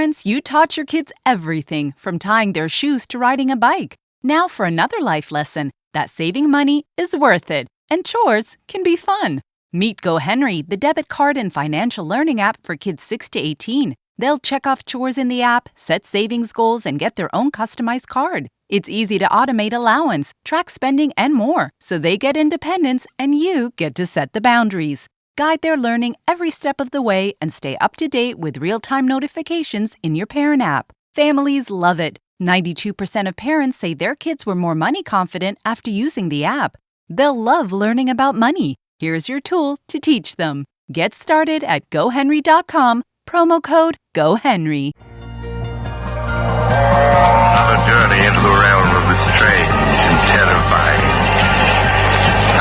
parents, you taught your kids everything from tying their shoes to riding a bike. Now for another life lesson, that saving money is worth it and chores can be fun. Meet GoHenry, the debit card and financial learning app for kids 6 to 18. They'll check off chores in the app, set savings goals, and get their own customized card. It's easy to automate allowance, track spending, and more, so they get independence and you get to set the boundaries. Guide their learning every step of the way and stay up to date with real-time notifications in your parent app. Families love it. 92% of parents say their kids were more money confident after using the app. They'll love learning about money. Here's your tool to teach them. Get started at GoHenry.com, promo code GoHenry. Another journey into the realm of the strange and terrifying.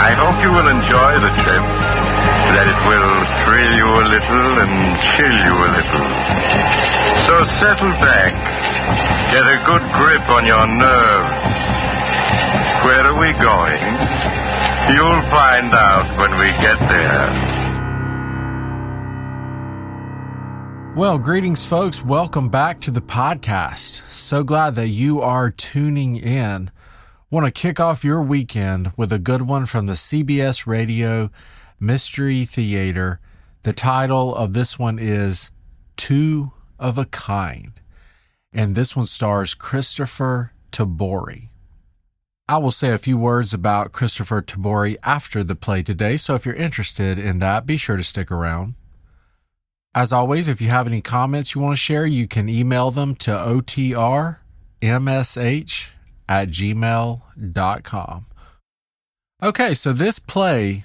I hope you will enjoy the trip, that it will thrill you a little and chill you a little. So settle back, get a good grip on your nerves. Where are we going? You'll find out when we get there. Well, greetings, folks. Welcome back to the podcast. So glad that you are tuning in. Want to kick off your weekend with a good one from the CBS Radio Mystery Theater. The title of this one is Two of a Kind, and this one stars Christopher Tabori. I will say a few words about Christopher Tabori after the play today, so if you're interested in that, be sure to stick around. As always, if you have any comments you want to share, you can email them to otrmsh@gmail.com. Okay, so this play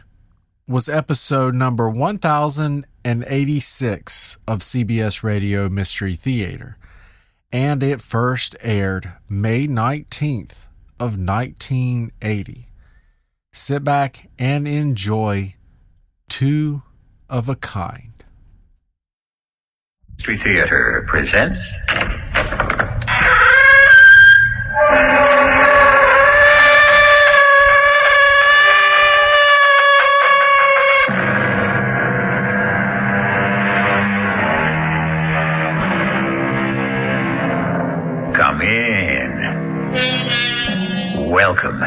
was episode number 1086 of CBS Radio Mystery Theater, and it first aired May 19th of 1980. Sit back and enjoy Two of a Kind. Mystery Theater presents Come in. Welcome.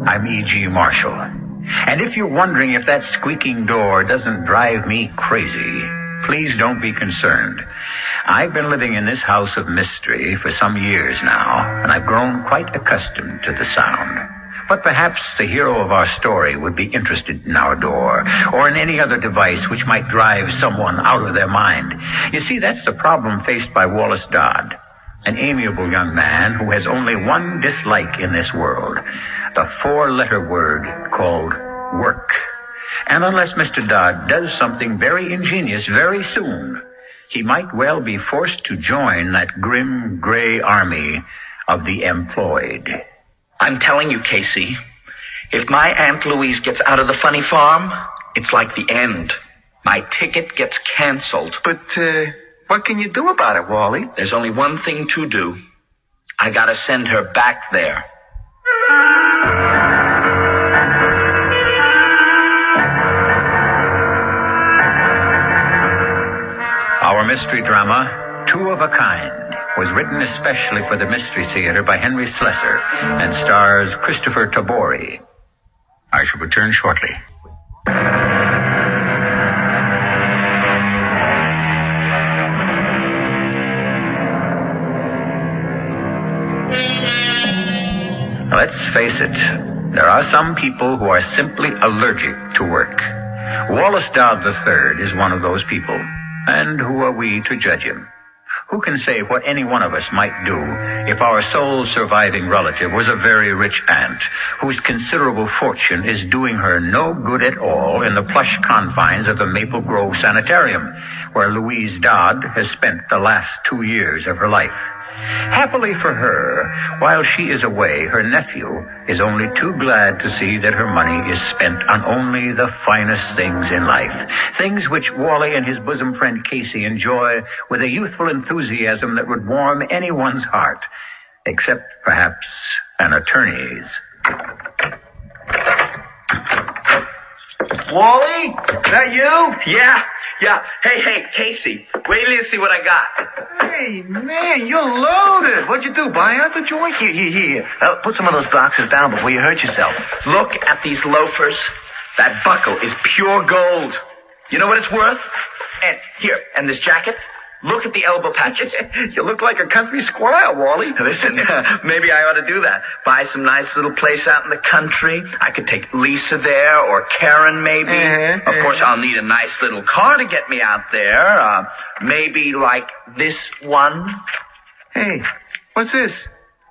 I'm E.G. Marshall. And if you're wondering if that squeaking door doesn't drive me crazy, please don't be concerned. I've been living in this house of mystery for some years now, and I've grown quite accustomed to the sound. But perhaps the hero of our story would be interested in our door, or in any other device which might drive someone out of their mind. You see, that's the problem faced by Wallace Dodd, an amiable young man who has only one dislike in this world, the four-letter word called work. And unless Mr. Dodd does something very ingenious very soon, he might well be forced to join that grim gray army of the employed. I'm telling you, Casey, if my Aunt Louise gets out of the funny farm, it's like the end. My ticket gets canceled. But, what can you do about it, Wally? There's only one thing to do. I gotta send her back there. Our mystery drama, Two of a Kind, was written especially for the Mystery Theater by Henry Slessor and stars Christopher Tabori. I shall return shortly. Let's face it, there are some people who are simply allergic to work. Wallace Dodd III is one of those people. And who are we to judge him? Who can say what any one of us might do if our sole surviving relative was a very rich aunt whose considerable fortune is doing her no good at all in the plush confines of the Maple Grove Sanitarium, where Louise Dodd has spent the last 2 years of her life? Happily for her, while she is away, her nephew is only too glad to see that her money is spent on only the finest things in life, things which Wally and his bosom friend Casey enjoy with a youthful enthusiasm that would warm anyone's heart, except perhaps an attorney's. Wally? Is that you? Yeah. Hey, Casey, wait till you see what I got. Hey, man, you're loaded. What'd you do, buy out the joint? Here. Put some of those boxes down before you hurt yourself. Look at these loafers. That buckle is pure gold. You know what it's worth? And this jacket? Look at the elbow patches. You look like a country squire, Wally. Listen, maybe I ought to do that. Buy some nice little place out in the country. I could take Lisa there, or Karen maybe. Of course, I'll need a nice little car to get me out there. Maybe like this one. Hey, what's this?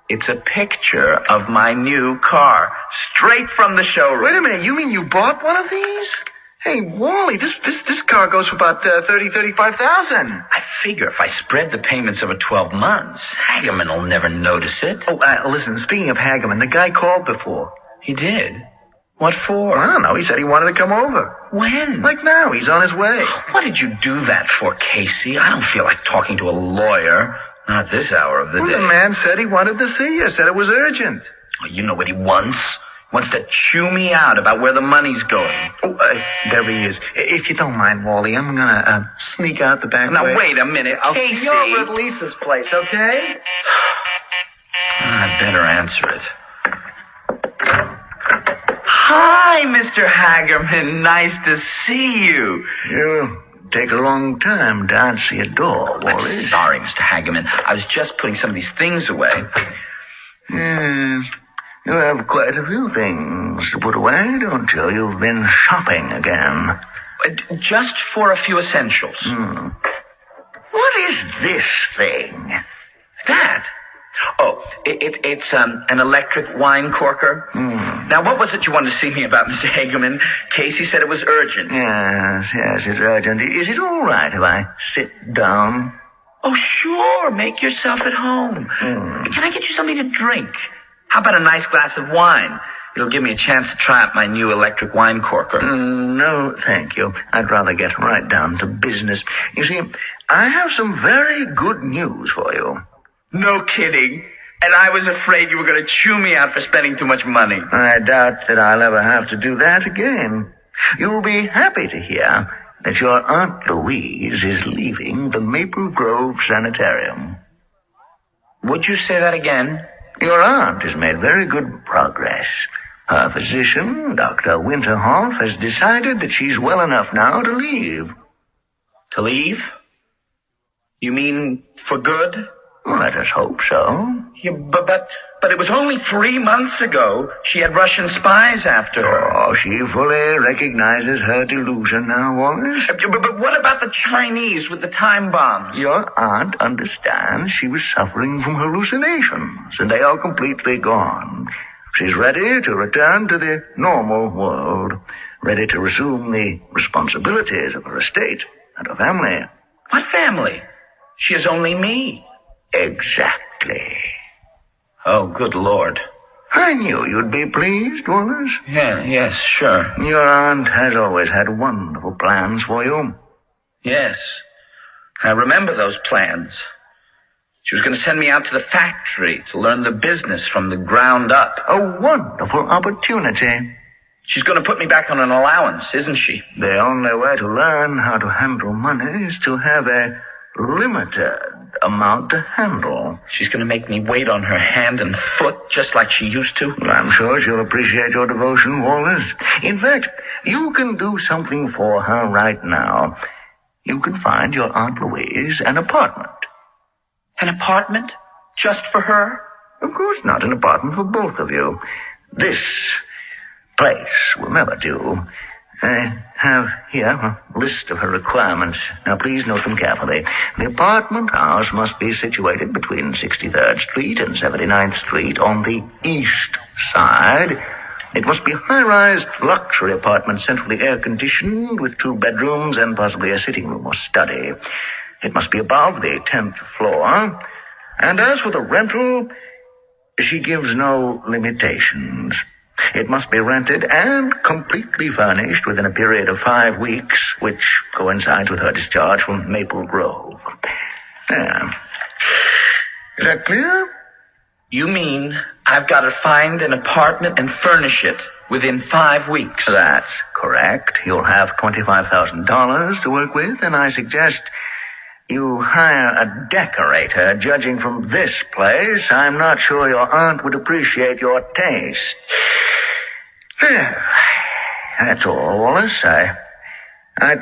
It's a picture of my new car, straight from the showroom. Wait a minute, you mean you bought one of these? Hey, Wally, this car goes for about $35,000. I figure if I spread the payments over 12 months, Hagerman will never notice it. Oh, listen, speaking of Hagerman, the guy called before. He did? What for? I don't know. He said he wanted to come over. When? Like now. He's on his way. What did you do that for, Casey? I don't feel like talking to a lawyer. Not this hour of the day. The man said he wanted to see you. Said it was urgent. Well, you know what he wants. Wants to chew me out about where the money's going. Oh, there he is. If you don't mind, Wally, I'm gonna sneak out the back Now, way. wait a minute, Casey. You're at Lisa's place, okay? I better answer it. Hi, Mr. Hagerman. Nice to see you. You take a long time to answer your door, Wally. I'm sorry, Mr. Hagerman. I was just putting some of these things away. Yes. You have quite a few things to put away, don't you? You've been shopping again. Just for a few essentials. What is this thing? That? Oh, it's an electric wine corker. Now, what was it you wanted to see me about, Mr. Hagerman? Casey said it was urgent. Yes, it's urgent. Is it all right if I sit down? Oh, sure. Make yourself at home. Can I get you something to drink? How about a nice glass of wine? It'll give me a chance to try out my new electric wine corker. No, thank you. I'd rather get right down to business. You see, I have some very good news for you. No kidding. And I was afraid you were going to chew me out for spending too much money. I doubt that I'll ever have to do that again. You'll be happy to hear that your Aunt Louise is leaving the Maple Grove Sanitarium. Would you say that again? Your aunt has made very good progress. Her physician, Dr. Winterhoff, has decided that she's well enough now to leave. To leave? You mean for good? Let us hope so. Yeah, but it was only 3 months ago she had Russian spies after her. Oh, she fully recognizes her delusion now, Wallace. But what about the Chinese with the time bombs? Your aunt understands she was suffering from hallucinations, and they are completely gone. She's ready to return to the normal world, ready to resume the responsibilities of her estate and her family. What family? She has only me. Exactly. Oh, good Lord. I knew you'd be pleased, Wallace. Yes, sure. Your aunt has always had wonderful plans for you. Yes. I remember those plans. She was going to send me out to the factory to learn the business from the ground up. A wonderful opportunity. She's going to put me back on an allowance, isn't she? The only way to learn how to handle money is to have a limited amount to handle. She's going to make me wait on her hand and foot just like she used to. I'm sure she'll appreciate your devotion, Wallace. In fact, you can do something for her right now. You can find your Aunt Louise an apartment. An apartment? Just for her? Of course not. An apartment for both of you. This place will never do. I have here a list of her requirements. Now, please note them carefully. The apartment house must be situated between 63rd Street and 79th Street on the east side. It must be a high-rise luxury apartment, centrally air-conditioned, with 2 bedrooms and possibly a sitting room or study. It must be above the 10th floor. And as for the rental, she gives no limitations. It must be rented and completely furnished within a period of 5 weeks, which coincides with her discharge from Maple Grove. There. Is that clear? You mean I've got to find an apartment and furnish it within 5 weeks? That's correct. You'll have $25,000 to work with, and I suggest you hire a decorator. Judging from this place, I'm not sure your aunt would appreciate your taste. That's all, Wallace. I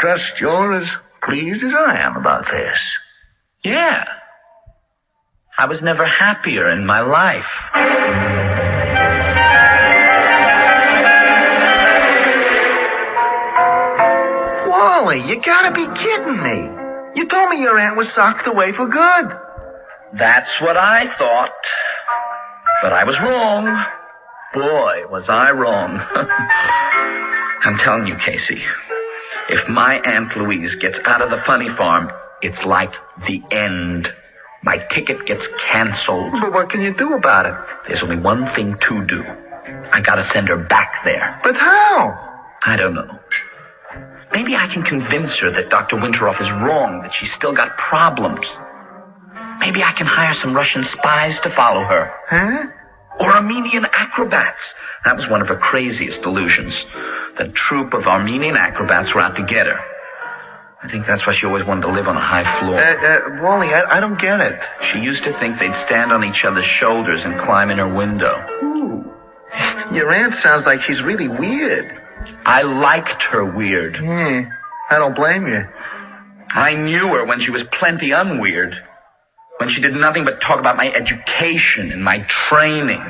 trust you're as pleased as I am about this. Yeah. I was never happier in my life. Wally, you gotta be kidding me. You told me your aunt was socked away for good. That's what I thought. But I was wrong. Boy, was I wrong. I'm telling you, Casey, if my Aunt Louise gets out of the funny farm, it's like the end. My ticket gets canceled. But what can you do about it? There's only one thing to do. I gotta send her back there. But how? I don't know. Maybe I can convince her that Dr. Winteroff is wrong, that she's still got problems. Maybe I can hire some Russian spies to follow her. Huh? Or Armenian acrobats. That was one of her craziest delusions. The troupe of Armenian acrobats were out to get her. I think that's why she always wanted to live on a high floor. Wally, I don't get it. She used to think they'd stand on each other's shoulders and climb in her window. Ooh. Your aunt sounds like she's really weird. I liked her weird. I don't blame you. I knew her when she was plenty unweird. When she did nothing but talk about my education and my training.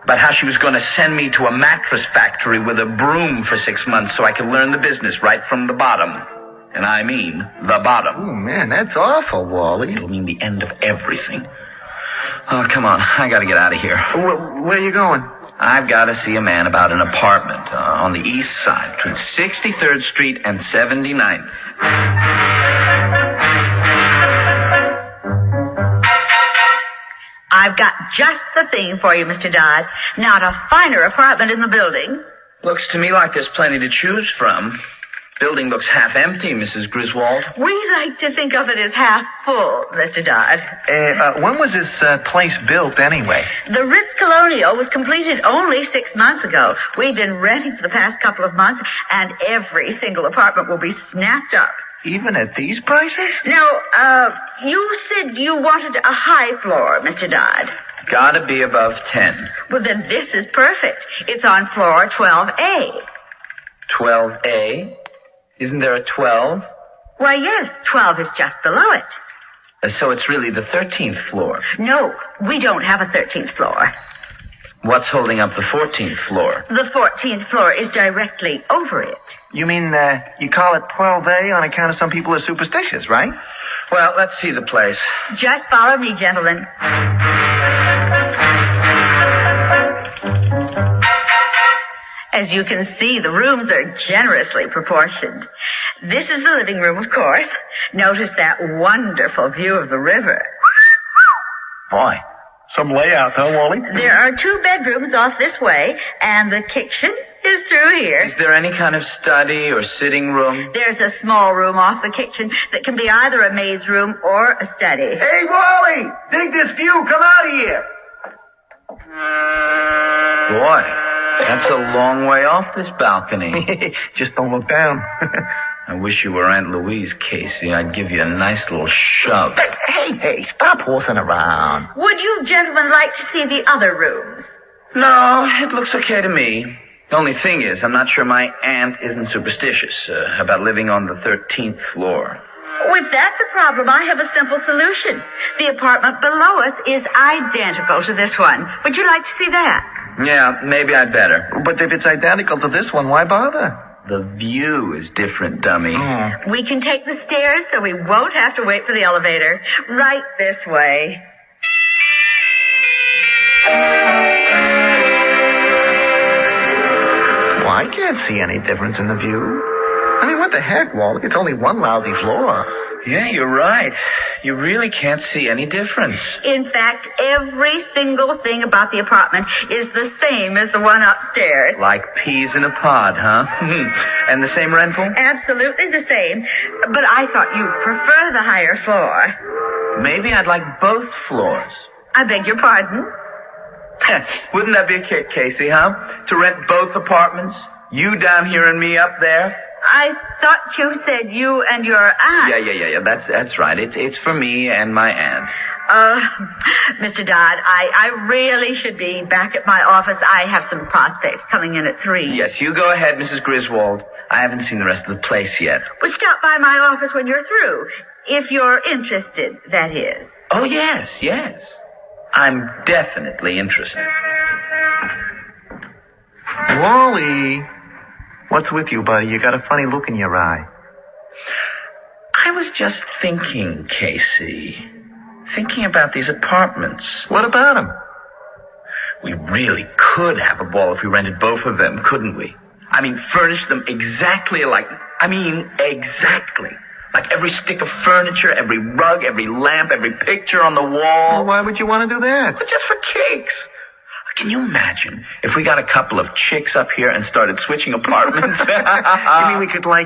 About how she was going to send me to a mattress factory with a broom for 6 months so I could learn the business right from the bottom. And I mean the bottom. Oh, man, that's awful, Wally. It'll mean the end of everything. Oh, come on. I got to get out of here. Where are you going? I've got to see a man about an apartment on the east side between 63rd Street and 79th. I've got just the thing for you, Mr. Dodd. Not a finer apartment in the building. Looks to me like there's plenty to choose from. Building looks half empty, Mrs. Griswold. We like to think of it as half full, Mr. Dodd. When was this place built anyway? The Ritz Colonial was completed only 6 months ago. We've been renting for the past couple of months, and every single apartment will be snapped up. Even at these prices? Now, you said you wanted a high floor, Mr. Dodd. Gotta be above 10. Well, then this is perfect. It's on floor 12A. 12A? Isn't there a 12? Why, yes, 12 is just below it. So it's really the 13th floor. No, we don't have a 13th floor. What's holding up the 14th floor? The 14th floor is directly over it. You mean, you call it 12A on account of some people are superstitious, right? Well, let's see the place. Just follow me, gentlemen. As you can see, the rooms are generously proportioned. This is the living room, of course. Notice that wonderful view of the river. Boy, some layout, huh, Wally? There are 2 bedrooms off this way, and the kitchen is through here. Is there any kind of study or sitting room? There's a small room off the kitchen that can be either a maid's room or a study. Hey, Wally! Dig this view! Come out of here! Boy, that's a long way off this balcony. Just don't look down. I wish you were Aunt Louise, Casey. I'd give you a nice little shove. Hey, stop horsing around. Would you gentlemen like to see the other rooms? No, it looks okay to me. The only thing is, I'm not sure my aunt isn't superstitious about living on the 13th floor. If that's a problem, I have a simple solution. The apartment below us is identical to this one. Would you like to see that? Yeah, maybe I'd better. But if it's identical to this one, why bother? The view is different, dummy. We can take the stairs so we won't have to wait for the elevator. Right this way. Well, I can't see any difference in the view. I mean, what the heck, Wally? It's only one lousy floor. Yeah, you're right. You really can't see any difference. In fact, every single thing about the apartment is the same as the one upstairs. Like peas in a pod, huh? And the same rental? Absolutely the same. But I thought you'd prefer the higher floor. Maybe I'd like both floors. I beg your pardon? Wouldn't that be a kick, Casey, huh? To rent both apartments? You down here and me up there? I thought you said you and your aunt. Yeah. That's right. It's for me and my aunt. Mr. Dodd, I really should be back at my office. I have some prospects coming in at 3. Yes, you go ahead, Mrs. Griswold. I haven't seen the rest of the place yet. Well, stop by my office when you're through. If you're interested, that is. Oh, yes. I'm definitely interested. Wally, what's with you, buddy? You got a funny look in your eye. I was just thinking, Casey. Thinking about these apartments. What about them? We really could have a ball if we rented both of them, couldn't we? I mean, furnish them exactly alike. Exactly. Like every stick of furniture, every rug, every lamp, every picture on the wall. Well, why would you want to do that? But just for kicks. Can you imagine if we got a couple of chicks up here and started switching apartments? You mean we could, run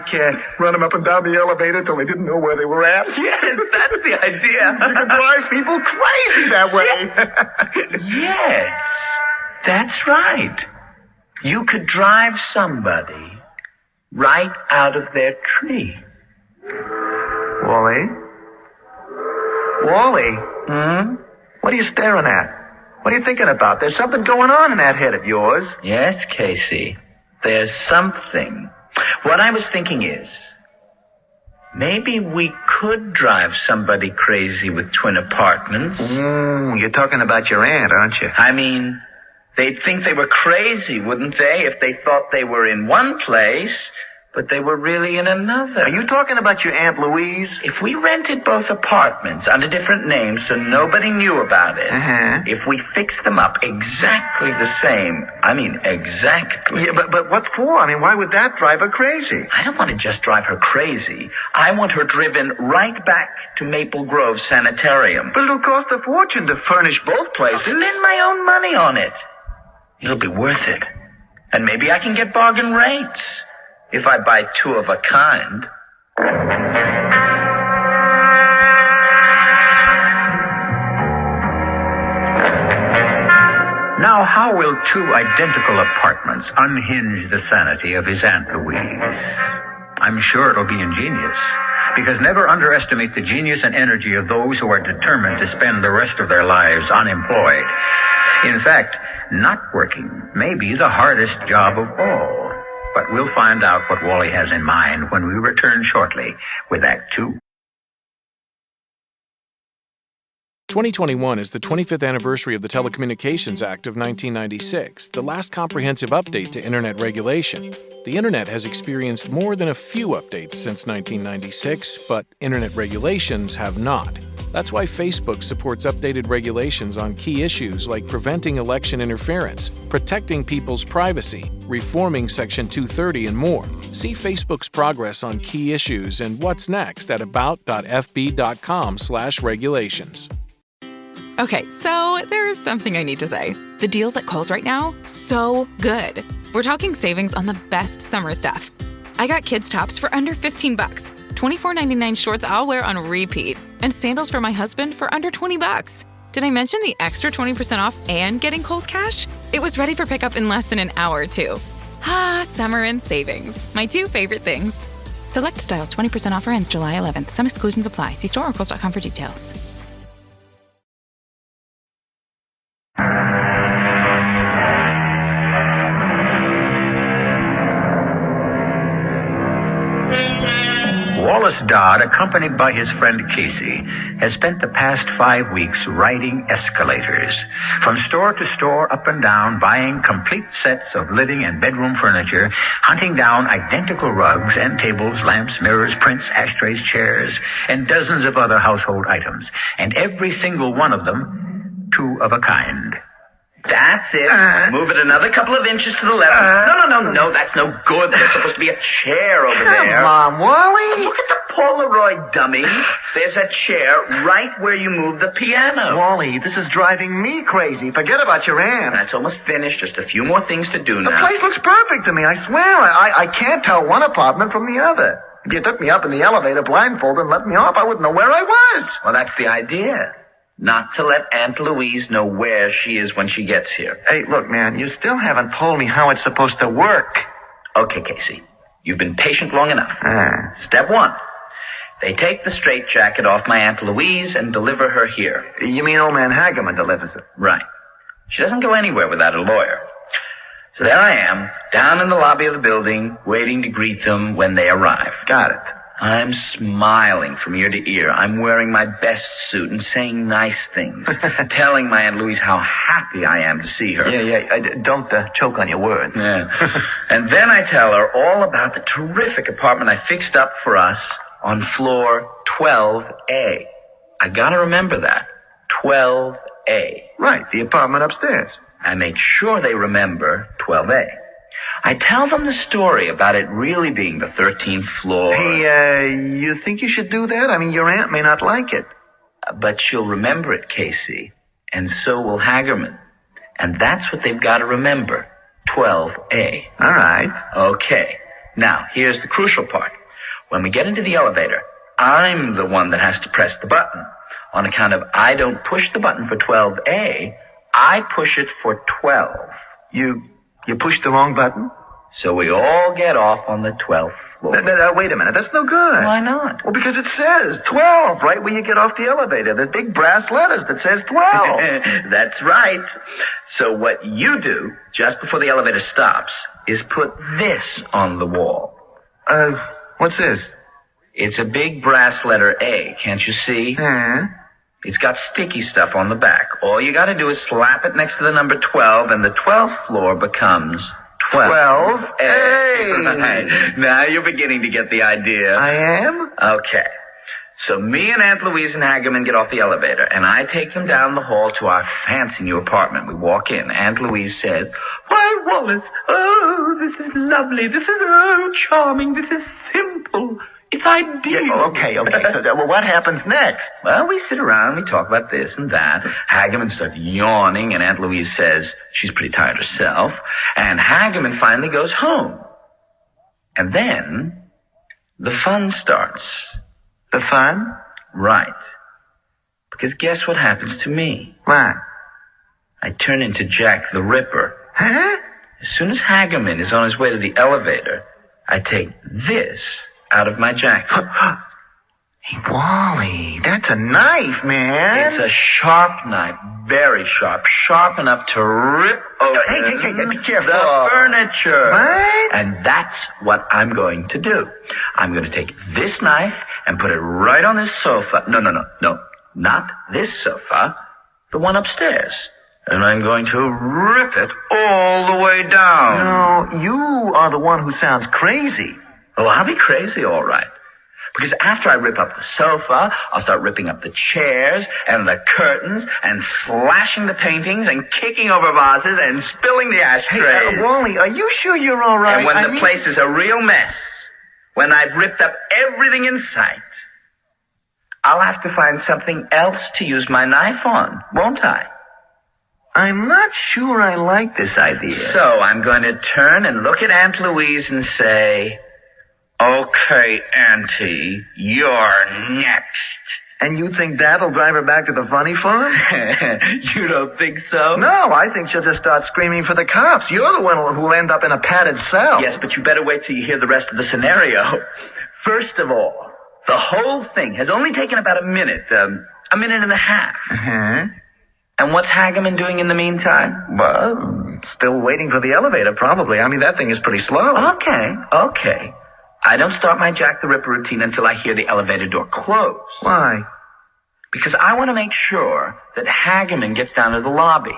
them up and down the elevator till they didn't know where they were at? Yes, that's the idea. You could drive people crazy that way. Yes, that's right. You could drive somebody right out of their tree. Wally? Wally? What are you staring at? What are you thinking about? There's something going on in that head of yours. Yes, Casey. There's something. What I was thinking is, maybe we could drive somebody crazy with twin apartments. You're talking about your aunt, aren't you? I mean, they'd think they were crazy, wouldn't they, if they thought they were in one place, but they were really in another. Are you talking about your Aunt Louise? If we rented both apartments under different names so nobody knew about it, if we fixed them up exactly the same, exactly. Yeah, but what for? Why would that drive her crazy? I don't want to just drive her crazy. I want her driven right back to Maple Grove Sanitarium. But it'll cost a fortune to furnish both places. I'll lend my own money on it. It'll be worth it. And maybe I can get bargain rates. If I buy 2 of a kind. Now, how will 2 identical apartments unhinge the sanity of his Aunt Louise? I'm sure it'll be ingenious, because never underestimate the genius and energy of those who are determined to spend the rest of their lives unemployed. In fact, not working may be the hardest job of all. But we'll find out what Wally has in mind when we return shortly with Act 2. 2021 is the 25th anniversary of the Telecommunications Act of 1996, the last comprehensive update to Internet regulation. The Internet has experienced more than a few updates since 1996, but Internet regulations have not. That's why Facebook supports updated regulations on key issues like preventing election interference, protecting people's privacy, reforming Section 230, and more. See Facebook's progress on key issues and what's next at about.fb.com/regulations. Okay, so there's something I need to say. The deals at Kohl's right now, so good. We're talking savings on the best summer stuff. I got kids' tops for under $15, $24.99 shorts I'll wear on repeat, and sandals for my husband for under $20. Did I mention the extra 20% off and getting Kohl's Cash? It was ready for pickup in less than an hour, too. Summer and savings, my 2 favorite things. Select styles 20% offer ends July 11th. Some exclusions apply. See store or Kohls.com for details. Wallace Dodd, accompanied by his friend Casey, has spent the past 5 weeks riding escalators. From store to store, up and down, buying complete sets of living and bedroom furniture, hunting down identical rugs and tables, lamps, mirrors, prints, ashtrays, chairs, and dozens of other household items. And every single one of them, 2 of a kind. That's it. Move it another couple of inches to the left. No, that's no good. There's supposed to be a chair over there. Come on, Wally. Look at the Polaroid, dummy. There's a chair right where you move the piano. Wally, this is driving me crazy. Forget about your aunt. That's almost finished. Just a few more things to do now. The place looks perfect to me, I swear. I can't tell one apartment from the other. If you took me up in the elevator blindfolded and let me off, I wouldn't know where I was. Well, that's the idea. not to let Aunt Louise know where she is when she gets here. Hey, look, man, you still haven't told me how it's supposed to work. Okay, Casey. You've been patient long enough. Step 1. They take the straitjacket off my Aunt Louise and deliver her here. You mean old man Hagerman delivers it? Right. She doesn't go anywhere without a lawyer. So there I am, down in the lobby of the building, waiting to greet them when they arrive. Got it. I'm smiling from ear to ear. I'm wearing my best suit and saying nice things, telling my Aunt Louise how happy I am to see her. Don't choke on your words. Yeah. And then I tell her all about the terrific apartment I fixed up for us on floor 12A. I gotta remember that. 12A. Right, the apartment upstairs. I make sure they remember 12A. I tell them the story about it really being the 13th floor. Hey, you think you should do that? I mean, your aunt may not like it. But she'll remember it, Casey. And so will Hagerman. And that's what they've got to remember. 12A. All right. Okay. Now, here's the crucial part. When we get into the elevator, I'm the one that has to press the button. On account of I don't push the button for 12A, I push it for 12. You pushed the wrong button? So we all get off on the 12th floor. Wait a minute. That's no good. Why not? Well, because it says 12 right when you get off the elevator. The big brass letters that says 12. That's right. So what you do, just before the elevator stops, is put this on the wall. What's this? It's a big brass letter A. Can't you see? It's got sticky stuff on the back. All you got to do is slap it next to the number 12, and the 12th floor becomes 12A. Hey! Now you're beginning to get the idea. I am? Okay. So me and Aunt Louise and Hagerman get off the elevator, and I take them down the hall to our fancy new apartment. We walk in. Aunt Louise says, "Why, Wallace, this is lovely. This is, charming. This is simple. It's ideal." Yeah, okay. So, well, what happens next? Well, we sit around, we talk about this and that. Hagerman starts yawning, and Aunt Louise says she's pretty tired herself. And Hagerman finally goes home. And then the fun starts. The fun? Right. Because guess what happens to me? What? I turn into Jack the Ripper. Huh? As soon as Hagerman is on his way to the elevator, I take this out of my jacket. Hey, Wally, that's a knife, man. It's a sharp knife, very sharp, sharp enough to rip open Hey, be careful. the furniture. What? And that's what I'm going to do. I'm going to take this knife and put it right on this sofa. No, not this sofa, the one upstairs. And I'm going to rip it all the way down. No, you are the one who sounds crazy. Oh, I'll be crazy, all right. Because after I rip up the sofa, I'll start ripping up the chairs and the curtains and slashing the paintings and kicking over vases and spilling the ashtrays. Hey, Wally, are you sure you're all right? And when the place is a real mess, when I've ripped up everything in sight, I'll have to find something else to use my knife on, won't I? I'm not sure I like this idea. So I'm going to turn and look at Aunt Louise and say, "Okay, Auntie, you're next." And you think that'll drive her back to the funny farm? You don't think so? No, I think she'll just start screaming for the cops. You're the one who'll end up in a padded cell. Yes, but you better wait till you hear the rest of the scenario. First of all, the whole thing has only taken about a minute and a half. Uh-huh. And what's Hagerman doing in the meantime? Well, still waiting for the elevator, probably. I mean, that thing is pretty slow. Okay. I don't start my Jack the Ripper routine until I hear the elevator door close. Why? Because I want to make sure that Hagerman gets down to the lobby.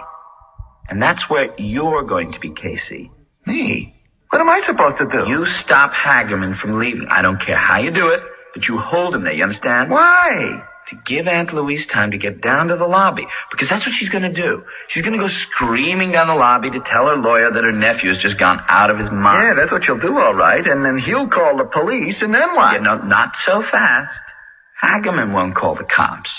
And that's where you're going to be, Casey. Me? What am I supposed to do? You stop Hagerman from leaving. I don't care how you do it, but you hold him there, you understand? Why? To give Aunt Louise time to get down to the lobby. Because that's what she's going to do. She's going to go screaming down the lobby to tell her lawyer that her nephew has just gone out of his mind. Yeah, that's what she'll do, all right. And then he'll call the police, and then what? Yeah, no, not so fast. Hagerman won't call the cops.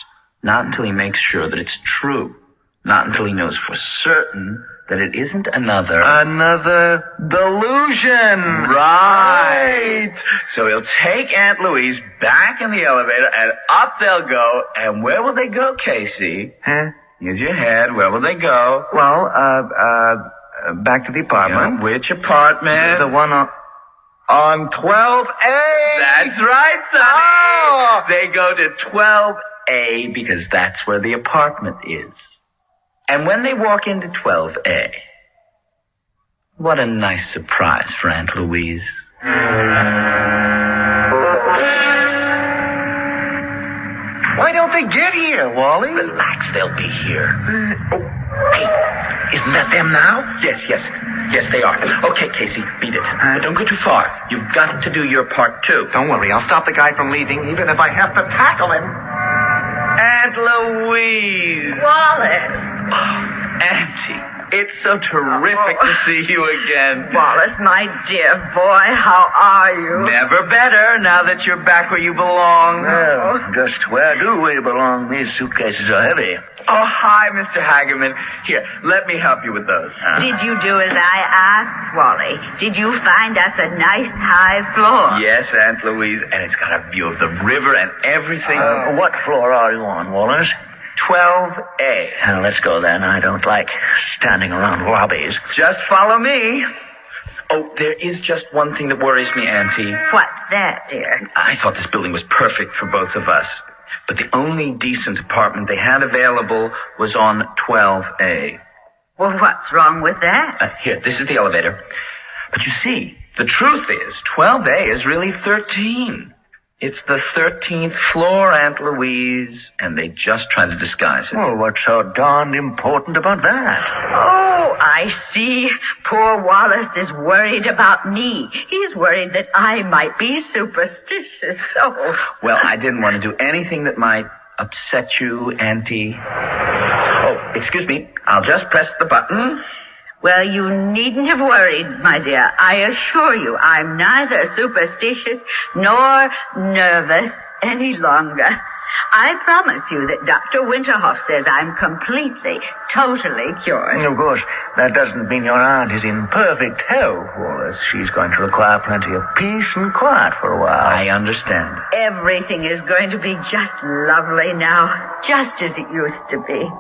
Not until he makes sure that it's true. Not until he knows for certain that it isn't another delusion. Right. So he'll take Aunt Louise back in the elevator, and up they'll go. And where will they go, Casey? Huh? Use your head. Where will they go? Well, back to the apartment. Yeah, which apartment? The one on 12A. That's right, Sonny. Oh. They go to 12A because that's where the apartment is. And when they walk into 12A, what a nice surprise for Aunt Louise. Why don't they get here, Wally? Relax, they'll be here. Hey, isn't that them now? Yes, they are. Okay, Casey, beat it. But don't go too far. You've got to do your part, too. Don't worry, I'll stop the guy from leaving, even if I have to tackle him. Aunt Louise. Wallace. Oh, Auntie, it's so terrific to see you again. Wallace, my dear boy, how are you? Never better, now that you're back where you belong. Well, just where do we belong? These suitcases are heavy. Oh, hi, Mr. Hagerman. Here, let me help you with those. Did you do as I asked, Wally? Did you find us a nice high floor? Yes, Aunt Louise, and it's got a view of the river and everything. What floor are you on, Wallace? 12A. Let's go then. I don't like standing around lobbies. Just follow me. Oh, there is just one thing that worries me, Auntie. What's that, dear? I thought this building was perfect for both of us. But the only decent apartment they had available was on 12A. Well, what's wrong with that? Here, this is the elevator. But you see, the truth is, 12A is really 13. It's the 13th floor, Aunt Louise, and they just try to disguise it. Well, what's so darned important about that? Oh, I see. Poor Wallace is worried about me. He's worried that I might be superstitious. Oh. Well, I didn't want to do anything that might upset you, Auntie. Oh, excuse me. I'll just press the button. Well, you needn't have worried, my dear. I assure you, I'm neither superstitious nor nervous any longer. I promise you that Dr. Winterhoff says I'm completely, totally cured. And of course, that doesn't mean your aunt is in perfect health, Wallace. She's going to require plenty of peace and quiet for a while. I understand. Everything is going to be just lovely now, just as it used to be.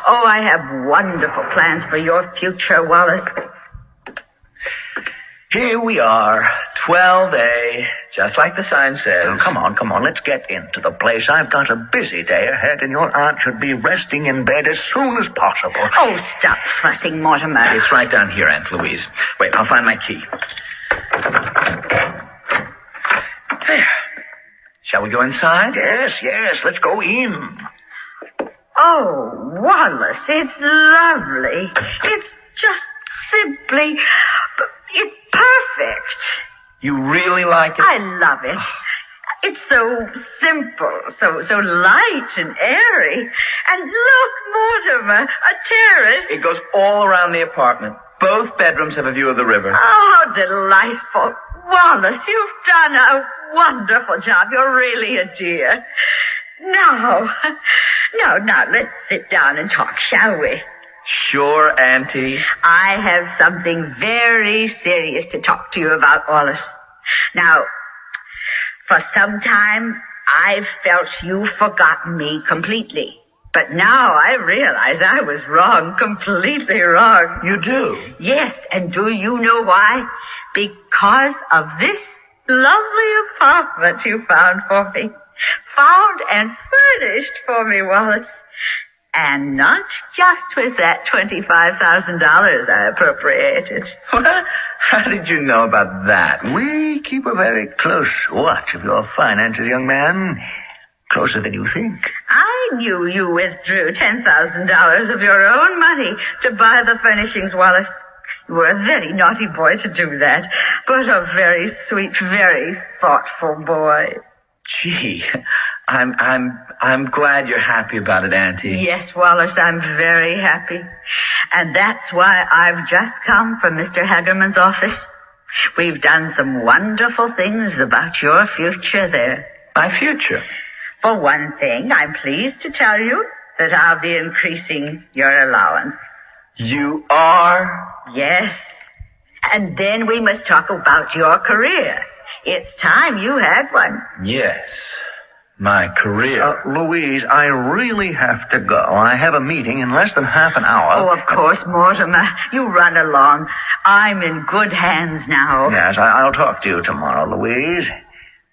Oh, I have wonderful plans for your future, Wallace. Here we are, 12A, just like the sign says. Oh, come on, let's get into the place. I've got a busy day ahead, and your aunt should be resting in bed as soon as possible. Oh, stop fussing, Mortimer. It's right down here, Aunt Louise. Wait, I'll find my key. There. Shall we go inside? Yes, let's go in. Oh, Wallace, it's lovely. It's just simply... It's perfect. You really like it? I love it. It's so simple, so light and airy. And look, Mortimer, a terrace. It goes all around the apartment. Both bedrooms have a view of the river. Oh, how delightful. Wallace, you've done a wonderful job. You're really a dear. Now, let's sit down and talk, shall we? Sure, Auntie. I have something very serious to talk to you about, Wallace. Now, for some time, I've felt you've forgotten me completely. But now I realize I was wrong, completely wrong. You do? Yes, and do you know why? Because of this lovely apartment you found for me. Found and furnished for me, Wallace. And not just with that $25,000 I appropriated. How did you know about that? We keep a very close watch of your finances, young man. Closer than you think. I knew you withdrew $10,000 of your own money to buy the furnishings, Wallace. You were a very naughty boy to do that, but a very sweet, very thoughtful boy. Gee, I'm glad you're happy about it, Auntie. Yes, Wallace, I'm very happy. And that's why I've just come from Mr. Hagerman's office. We've done some wonderful things about your future there. My future? For one thing, I'm pleased to tell you that I'll be increasing your allowance. You are? Yes. And then we must talk about your career. It's time you had one. Yes. My career. Louise, I really have to go. I have a meeting in less than half an hour. Oh, of course, Mortimer. You run along. I'm in good hands now. Yes, I'll talk to you tomorrow, Louise.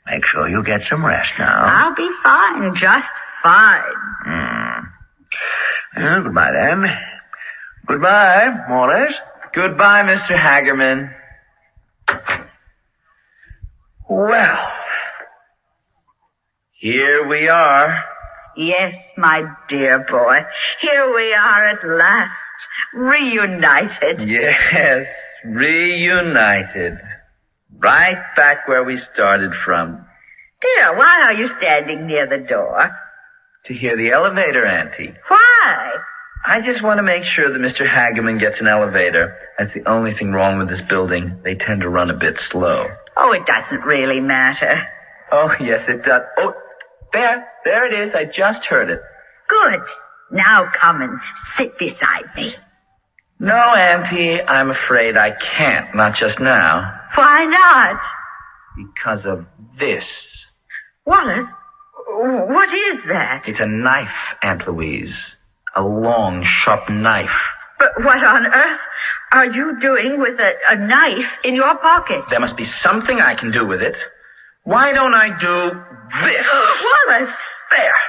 Make sure you get some rest now. I'll be fine, just fine. Well, goodbye, then. Goodbye, Wallace. Goodbye, Mr. Hagerman. Well, here we are. Yes, my dear boy. Here we are at last, reunited. Yes, reunited. Right back where we started from. Dear, why are you standing near the door? To hear the elevator, Auntie. Why? I just want to make sure that Mr. Hagerman gets an elevator. That's the only thing wrong with this building. They tend to run a bit slow. Oh, it doesn't really matter. Oh, yes, it does. Oh, there it is. I just heard it. Good. Now come and sit beside me. No, Auntie, I'm afraid I can't. Not just now. Why not? Because of this. Wallace, what is that? It's a knife, Aunt Louise. A long, sharp knife. But what on earth are you doing with a knife in your pocket? There must be something I can do with it. Why don't I do this? Wallace! There.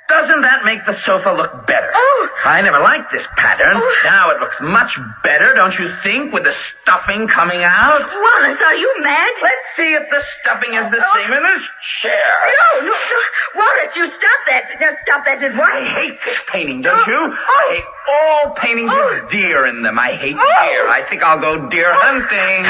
Doesn't that make the sofa look better? Oh! I never liked this pattern. Oh. Now it looks much better, don't you think, with the stuffing coming out? Wallace, are you mad? Let's see if the stuffing is the same in this chair. No. Wallace, you stop that. Now stop that at once. I hate this painting, don't you? Oh. I hate all paintings with deer in them. I hate deer. I think I'll go deer hunting.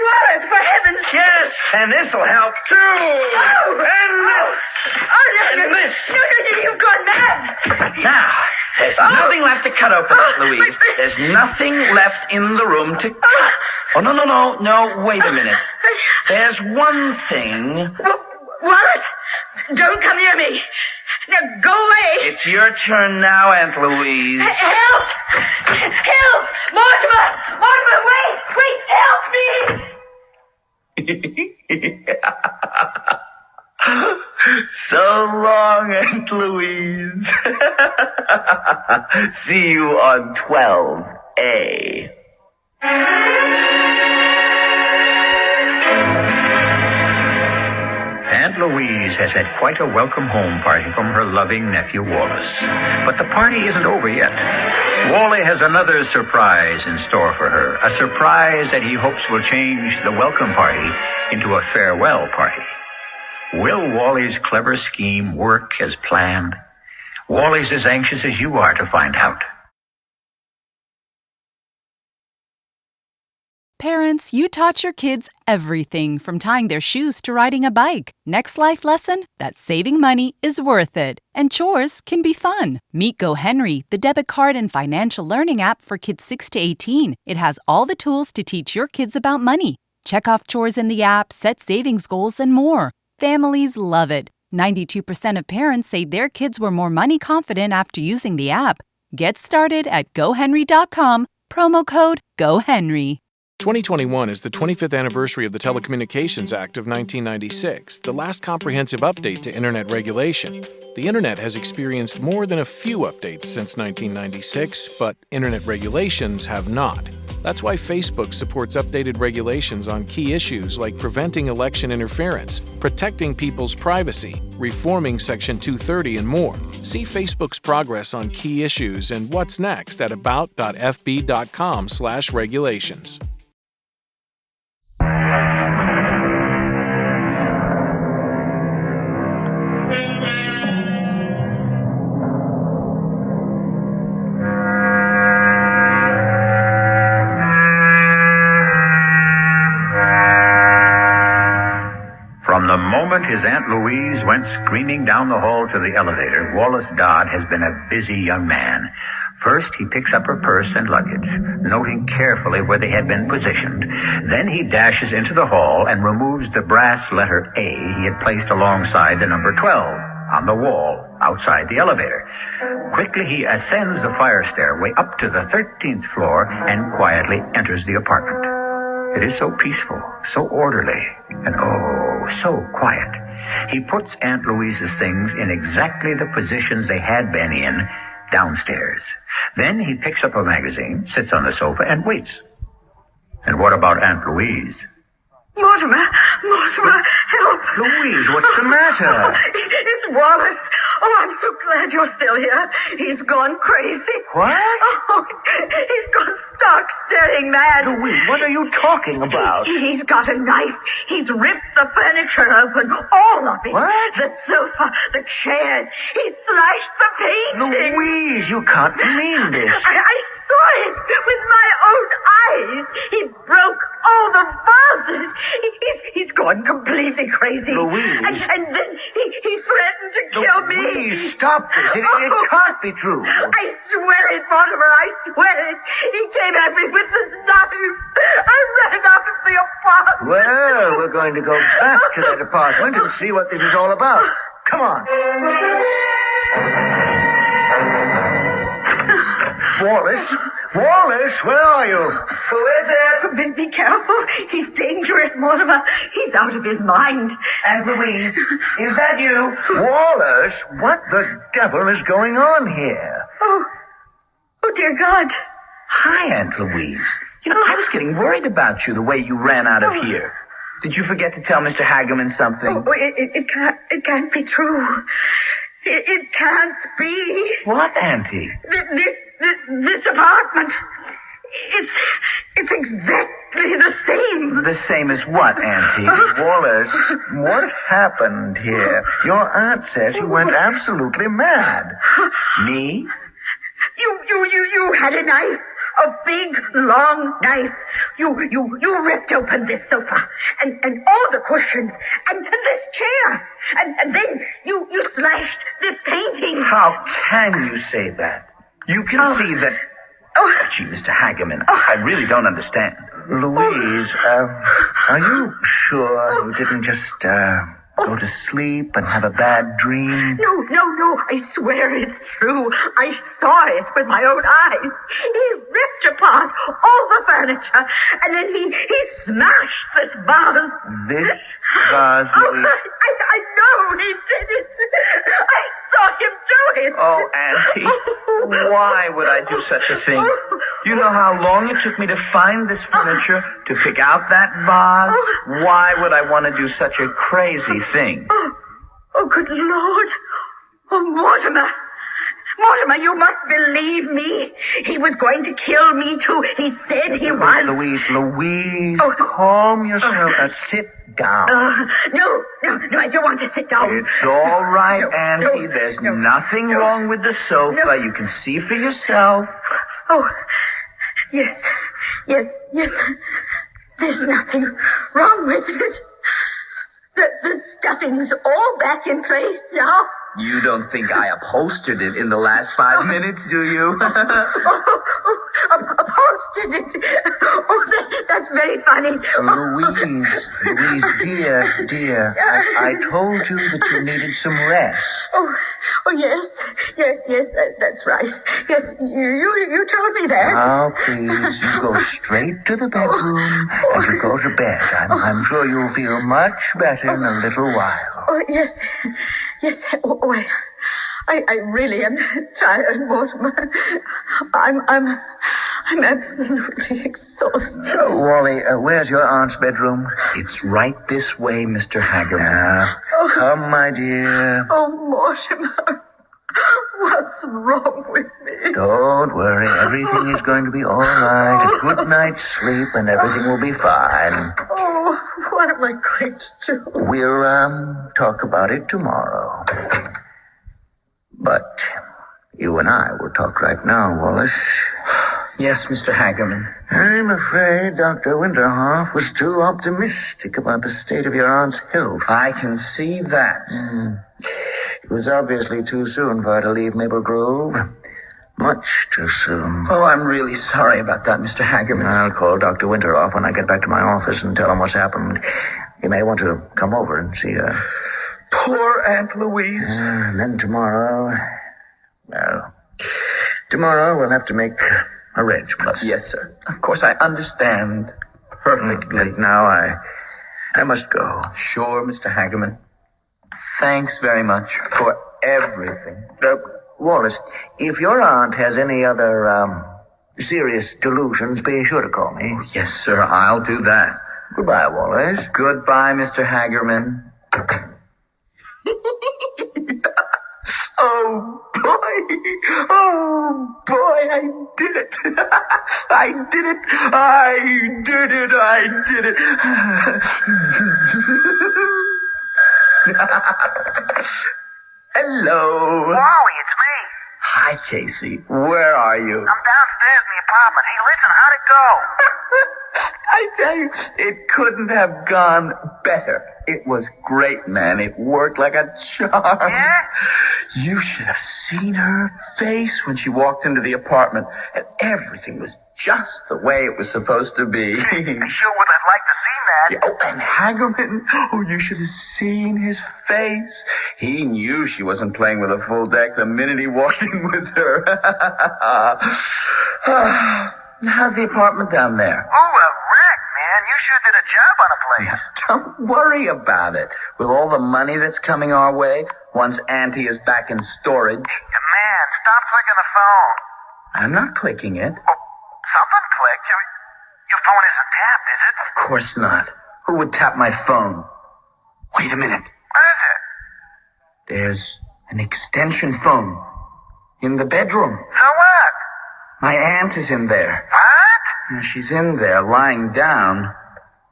Wallace, for heaven's sake. Yes, and this'll help, too. Oh. And this. No, And this. No, you've gone mad. Now, there's nothing left to cut open, Louise. There's nothing left in the room to cut. Oh, no, wait a minute. There's one thing. Wallace, don't come near me. Now, go away. It's your turn now, Aunt Louise. Help! Help! Mortimer, wait, help me! So long, Aunt Louise. See you on 12A. Aunt Louise has had quite a welcome home party from her loving nephew Wallace. But the party isn't over yet. Wally has another surprise in store for her. A surprise that he hopes will change the welcome party into a farewell party. Will Wally's clever scheme work as planned? Wally's as anxious as you are to find out. Parents, you taught your kids everything from tying their shoes to riding a bike. Next life lesson? That saving money is worth it. And chores can be fun. Meet GoHenry, the debit card and financial learning app for kids 6 to 18. It has all the tools to teach your kids about money. Check off chores in the app, set savings goals, and more. Families love it. 92% of parents say their kids were more money confident after using the app. Get started at GoHenry.com, promo code GoHenry. 2021 is the 25th anniversary of the Telecommunications Act of 1996, the last comprehensive update to Internet regulation. The Internet has experienced more than a few updates since 1996, but Internet regulations have not. That's why Facebook supports updated regulations on key issues like preventing election interference, protecting people's privacy, reforming Section 230, and more. See Facebook's progress on key issues and what's next at about.fb.com/regulations. From the moment his Aunt Louise went screaming down the hall to the elevator, Wallace Dodd has been a busy young man. First, he picks up her purse and luggage, noting carefully where they had been positioned. Then he dashes into the hall and removes the brass letter A he had placed alongside the number 12 on the wall. outside the elevator. Quickly, he ascends the fire stairway up to the 13th floor and quietly enters the apartment. It is so peaceful, so orderly, and oh, so quiet. He puts Aunt Louise's things in exactly the positions they had been in downstairs. Then he picks up a magazine, sits on the sofa, and waits. And what about Aunt Louise? Mortimer, help. Louise, what's the matter? It's Wallace. Oh, I'm so glad you're still here. He's gone crazy. What? Oh, he's gone stark, staring mad. Louise, what are you talking about? He's got a knife. He's ripped the furniture open, all of it. What? The sofa, the chairs. He's slashed the painting. Louise, you can't mean this. I saw it with my own eyes. He broke all the vases. He's gone completely crazy. Louise. And then he threatened to kill me. Louise, stop this. It can't be true. I swear it, Mortimer. I swear it. He came at me with the knife. I ran out of the apartment. Well, we're going to go back to that apartment and see what this is all about. Come on. Wallace, where are you? Who is it? Be careful. He's dangerous, Mortimer. He's out of his mind. Aunt Louise, is that you? Wallace, what the devil is going on here? Oh, dear God. Hi, Aunt Louise. You know, I was getting worried about you the way you ran out of here. Did you forget to tell Mr. Hagerman something? Oh, it can't be true. It can't be. What, Auntie? This apartment. It's exactly the same. The same as what, Auntie? Wallace, what happened here? Your aunt says you went absolutely mad. Me? You had a knife. A big, long knife. You ripped open this sofa and all the cushions and this chair. And then you slashed this painting. How can you say that? You can see that... Gee, Mr. Hagerman, I really don't understand. Louise, are you sure you didn't just go to sleep and have a bad dream? No. I swear it's true. I saw it with my own eyes. He ripped apart all the furniture, and then he smashed this vase. This vase, Louise? I know he did it. I saw him do it. Oh, Auntie, why would I do such a thing? You know how long it took me to find this furniture, to pick out that vase? Why would I want to do such a crazy thing? Oh, good Lord. Oh, Mortimer, you must believe me. He was going to kill me, too. He said he was. Louise, calm yourself. Now sit down. No, I don't want to sit down. It's all right, Auntie. There's nothing wrong with the sofa. You can see for yourself. Oh, yes. There's nothing wrong with it. The stuffing's all back in place now. You don't think I upholstered it in the last 5 minutes, do you? Upholstered it? Oh, that's very funny. Louise, dear, I told you that you needed some rest. Oh, yes, that's right. Yes, you told me that. Now, please, you go straight to the bedroom and you go to bed. I'm sure you'll feel much better in a little while. Oh, yes. Oh, I really am tired, Mortimer. I'm absolutely exhausted. Wally, where's your aunt's bedroom? It's right this way, Mr. Hagerman. Come, my dear. Oh, Mortimer, what's wrong with me? Don't worry, everything is going to be all right. A good night's sleep and everything will be fine. Oh, what am I going to do? We'll, talk about it tomorrow. But you and I will talk right now, Wallace. Yes, Mr. Hagerman. I'm afraid Dr. Winterhoff was too optimistic about the state of your aunt's health. I can see that. It was obviously too soon for her to leave Maple Grove. Much too soon. Oh, I'm really sorry about that, Mr. Hagerman. I'll call Dr. Winterhoff when I get back to my office and tell him what's happened. You may want to come over and see her. Poor Aunt Louise. And then tomorrow... Well, tomorrow we'll have to make arrangements. Yes, sir. Of course, I understand perfectly. And now I must go. Sure, Mr. Hagerman. Thanks very much for everything. Wallace, if your aunt has any other serious delusions, be sure to call me. Yes, sir, I'll do that. Goodbye, Wallace. Goodbye, Mr. Hagerman. Oh, boy, I did it. I did it. Hello. Wally, it's me. Hi, Casey. Where are you? I'm downstairs in the apartment. Hey, listen, how'd it go? I tell you, it couldn't have gone better. It was great, man. It worked like a charm. Yeah? You should have seen her face when she walked into the apartment. And everything was just the way it was supposed to be. I sure would have liked to seen that. Yeah, oh, and Hagerman, you should have seen his face. He knew she wasn't playing with a full deck the minute he walked in with her. How's the apartment down there? Oh, a wreck, man. You sure did a job on the place. Don't worry about it. With all the money that's coming our way, once Auntie is back in storage... Man, stop clicking the phone. I'm not clicking it. Oh, something clicked. Your phone isn't tapped, is it? Of course not. Who would tap my phone? Wait a minute. What is it? There's an extension phone in the bedroom. So what? My aunt is in there. What? She's in there, lying down.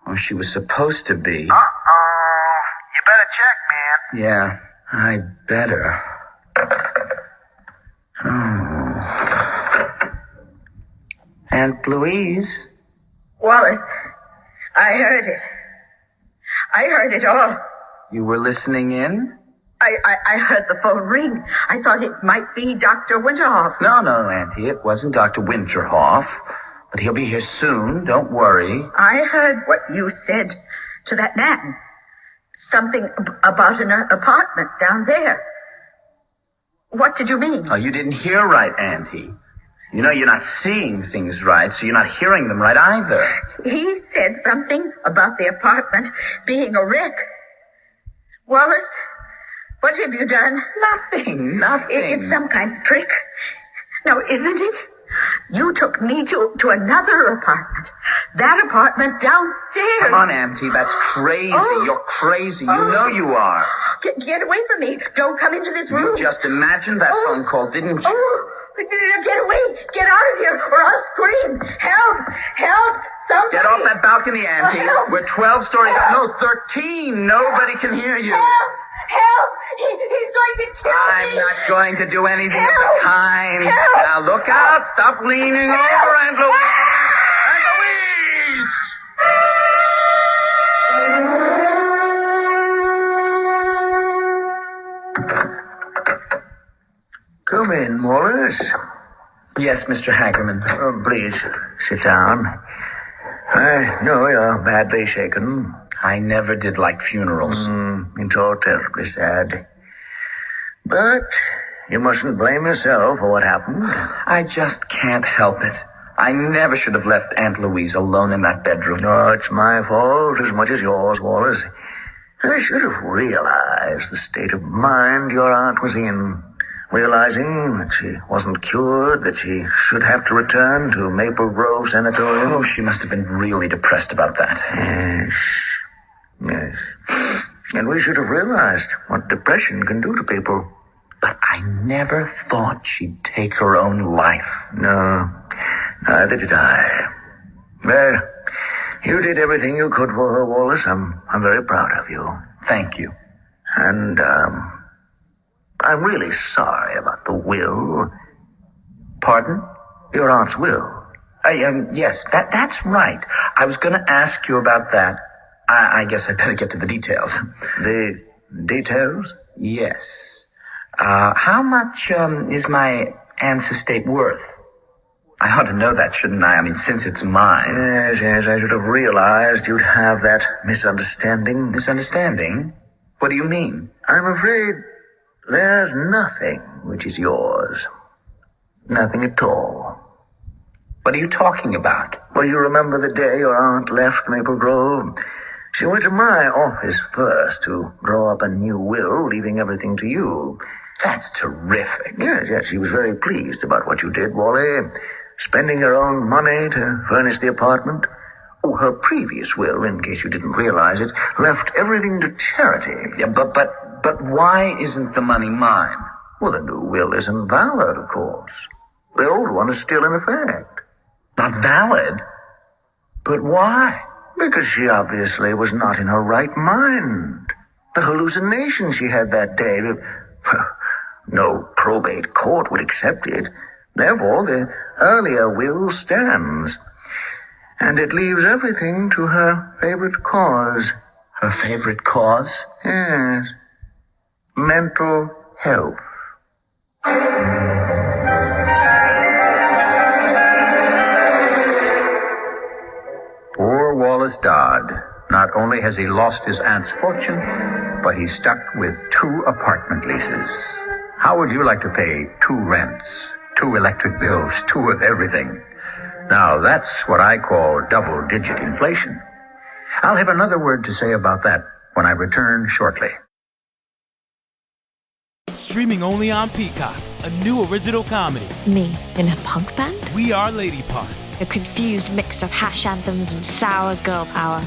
Or she was supposed to be. Uh-oh. You better check, man. Yeah, I better. Oh. Aunt Louise? Wallace, I heard it. I heard it all. You were listening in? I heard the phone ring. I thought it might be Dr. Winterhoff. No, Auntie, it wasn't Dr. Winterhoff. But he'll be here soon, don't worry. I heard what you said to that man. Something about an apartment down there. What did you mean? Oh, you didn't hear right, Auntie. You know you're not seeing things right, so you're not hearing them right either. He said something about the apartment being a wreck. Wallace, what have you done? Nothing. It's some kind of trick. Now, isn't it? You took me to another apartment. That apartment downstairs. Come on, Auntie, that's crazy. Oh. You're crazy. You know you are. Get away from me. Don't come into this room. You just imagined that phone call, didn't you? Oh, get away. Get out of here, or I'll scream. Help. Somebody. Get off that balcony, Auntie. Help. We're 12 stories up. No, 13. Nobody can hear you. Help! He's going to kill me! I'm not going to do anything of Help. the kind. Help. Now look out! Stop leaning over, Aunt Louise! Aunt Louise! Come in, Wallace. Yes, Mr. Hagerman. Oh, please, sit down. I know you're badly shaken. I never did like funerals. It's all terribly sad. But you mustn't blame yourself for what happened. I just can't help it. I never should have left Aunt Louise alone in that bedroom. No, it's my fault as much as yours, Wallace. I should have realized the state of mind your aunt was in. Realizing that she wasn't cured, that she should have to return to Maple Grove Sanatorium. Oh, she must have been really depressed about that. Yes. And we should have realized what depression can do to people. But I never thought she'd take her own life. No, neither did I. Well, you did everything you could for her, Wallace. I'm very proud of you. Thank you. And, I'm really sorry about the will. Pardon? Your aunt's will. Yes, that's right. I was going to ask you about that. I guess I better get to the details. The details? Yes. How much, is my aunt's estate worth? I ought to know that, shouldn't I? I mean, since it's mine. Yes, I should have realized you'd have that misunderstanding. Misunderstanding? What do you mean? I'm afraid there's nothing which is yours. Nothing at all. What are you talking about? Well, you remember the day your aunt left Maple Grove? She went to my office first to draw up a new will, leaving everything to you. That's terrific. Yes, she was very pleased about what you did, Wally. Spending your own money to furnish the apartment. Oh, her previous will, in case you didn't realize it, left everything to charity. Yeah, but why isn't the money mine? Well, the new will isn't valid, of course. The old one is still in effect. Not valid? But why? Because she obviously was not in her right mind. The hallucination she had that day, no probate court would accept it. Therefore, the earlier will stands. And it leaves everything to her favorite cause. Her favorite cause? Yes. Mental health. Poor Wallace Dodd. Not only has he lost his aunt's fortune, but he's stuck with 2 apartment leases. How would you like to pay 2 rents, 2 electric bills, 2 of everything? Now, that's what I call double-digit inflation. I'll have another word to say about that when I return shortly. Streaming only on Peacock, a new original comedy. Me in a punk band? We Are Lady Parts. A confused mix of hash anthems and sour girl power.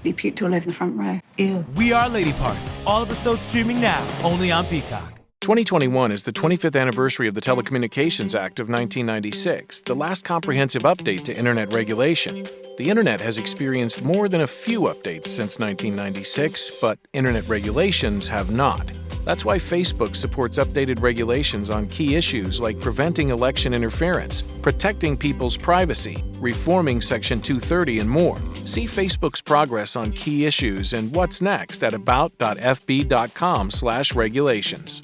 You puked all over the front row. Ew. We Are Lady Parts. All episodes streaming now, only on Peacock. 2021 is the 25th anniversary of the Telecommunications Act of 1996, the last comprehensive update to Internet regulation. The Internet has experienced more than a few updates since 1996, but Internet regulations have not. That's why Facebook supports updated regulations on key issues like preventing election interference, protecting people's privacy, reforming Section 230, and more. See Facebook's progress on key issues and what's next at about.fb.com/regulations.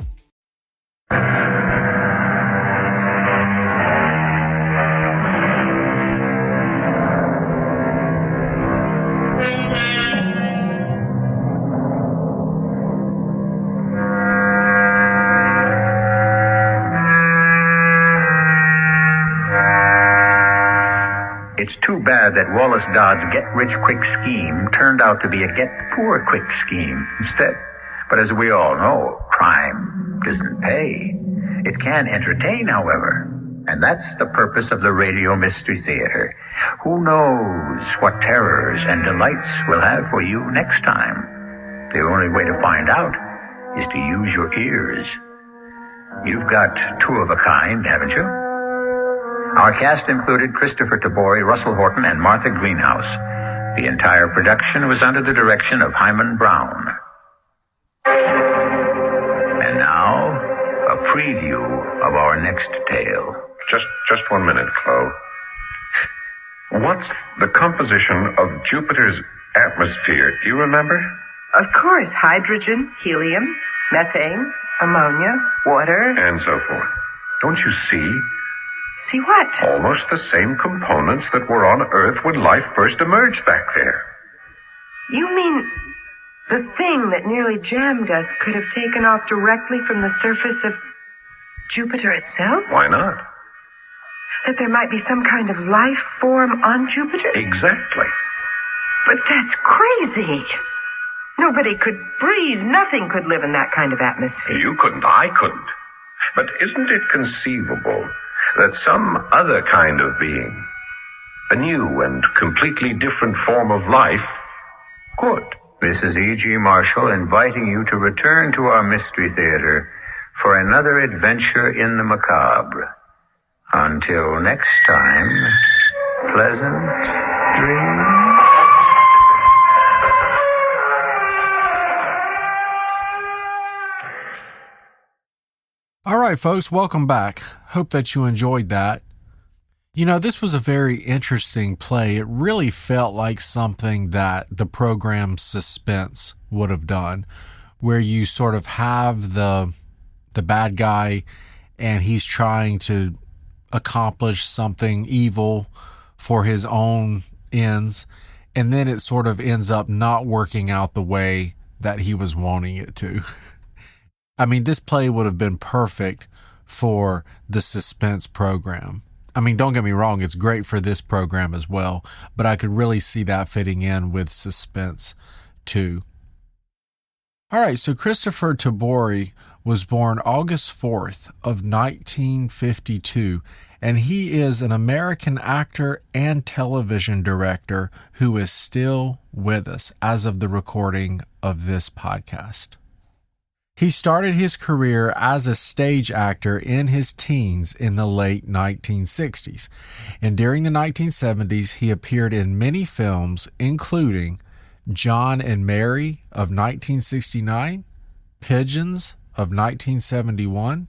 It's too bad that Wallace Dodd's get-rich-quick scheme turned out to be a get-poor-quick scheme instead. But as we all know, crime doesn't pay. It can entertain, however. And that's the purpose of the Radio Mystery Theater. Who knows what terrors and delights we'll have for you next time? The only way to find out is to use your ears. You've got 2 of a kind, haven't you? Our cast included Christopher Tabori, Russell Horton, and Martha Greenhouse. The entire production was under the direction of Hyman Brown. And now, a preview of our next tale. Just 1 minute, Chloe. What's the composition of Jupiter's atmosphere? Do you remember? Of course, hydrogen, helium, methane, ammonia, water. And so forth. Don't you see? See what? Almost the same components that were on Earth when life first emerged back there. You mean the thing that nearly jammed us could have taken off directly from the surface of Jupiter itself? Why not? That there might be some kind of life form on Jupiter? Exactly. But that's crazy. Nobody could breathe. Nothing could live in that kind of atmosphere. You couldn't. I couldn't. But isn't it conceivable that some other kind of being, a new and completely different form of life, could? This is E.G. Marshall inviting you to return to our Mystery Theater for another adventure in the macabre. Until next time, pleasant dreams. All right, folks, welcome back. Hope that you enjoyed that. You know, this was a very interesting play. It really felt like something that the program Suspense would have done, where you sort of have the bad guy and he's trying to accomplish something evil for his own ends, and then it sort of ends up not working out the way that he was wanting it to. I mean, this play would have been perfect for the suspense program. I mean, don't get me wrong, it's great for this program as well, but I could really see that fitting in with suspense too. All right, so Christopher Tabori was born August 4th of 1952, and he is an American actor and television director who is still with us as of the recording of this podcast. He started his career as a stage actor in his teens in the late 1960s, and during the 1970s he appeared in many films, including John and Mary of 1969, Pigeons of 1971,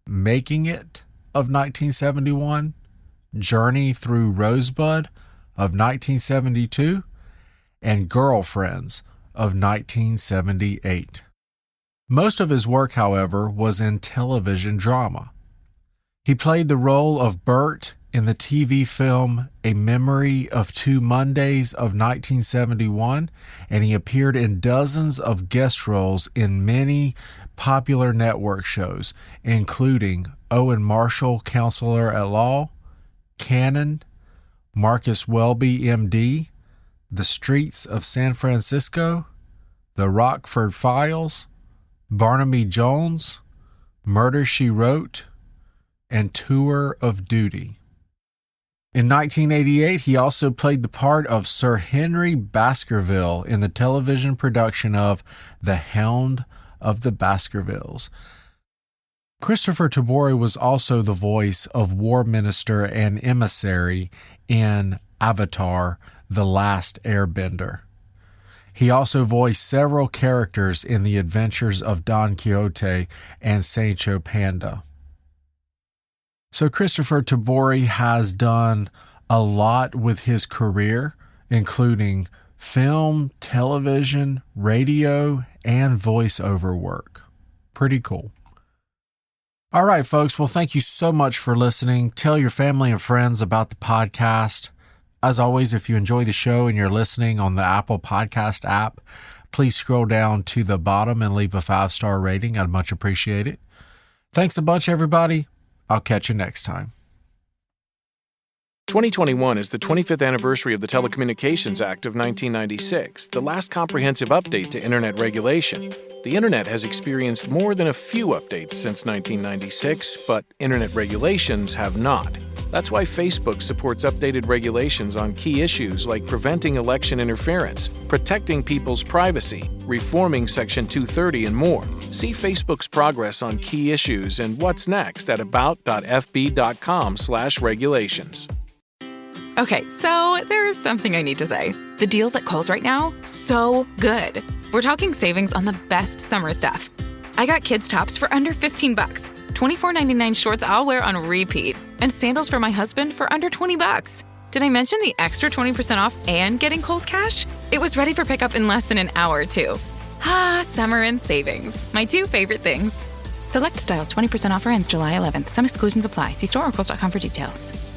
Making It of 1971, Journey Through Rosebud of 1972, and Girlfriends of 1978. Most of his work, however, was in television drama. He played the role of Bert in the TV film A Memory of Two Mondays of 1971, and he appeared in dozens of guest roles in many popular network shows, including Owen Marshall, Counselor at Law, Cannon, Marcus Welby, M.D., The Streets of San Francisco, The Rockford Files, Barnaby Jones, Murder, She Wrote, and Tour of Duty. In 1988, he also played the part of Sir Henry Baskerville in the television production of The Hound of the Baskervilles. Christopher Tabori was also the voice of War Minister and Emissary in Avatar: The Last Airbender. He also voiced several characters in the adventures of Don Quixote and Sancho Panza. So Christopher Tabori has done a lot with his career, including film, television, radio, and voiceover work. Pretty cool. All right, folks. Well, thank you so much for listening. Tell your family and friends about the podcast. As always, if you enjoy the show and you're listening on the Apple Podcast app, please scroll down to the bottom and leave a 5-star rating. I'd much appreciate it. Thanks a bunch, everybody. I'll catch you next time. 2021 is the 25th anniversary of the Telecommunications Act of 1996, the last comprehensive update to Internet regulation. The Internet has experienced more than a few updates since 1996, but Internet regulations have not. That's why Facebook supports updated regulations on key issues like preventing election interference, protecting people's privacy, reforming Section 230, and more. See Facebook's progress on key issues and what's next at about.fb.com/regulations. Okay, so there's something I need to say. The deals at Kohl's right now, so good. We're talking savings on the best summer stuff. I got kids' tops for under $15, $24.99 shorts I'll wear on repeat, and sandals for my husband for under $20. Did I mention the extra 20% off and getting Kohl's Cash? It was ready for pickup in less than an hour, too. Summer and savings. My two favorite things. Select styles, 20% offer ends July 11th. Some exclusions apply. See store or Kohl's.com for details.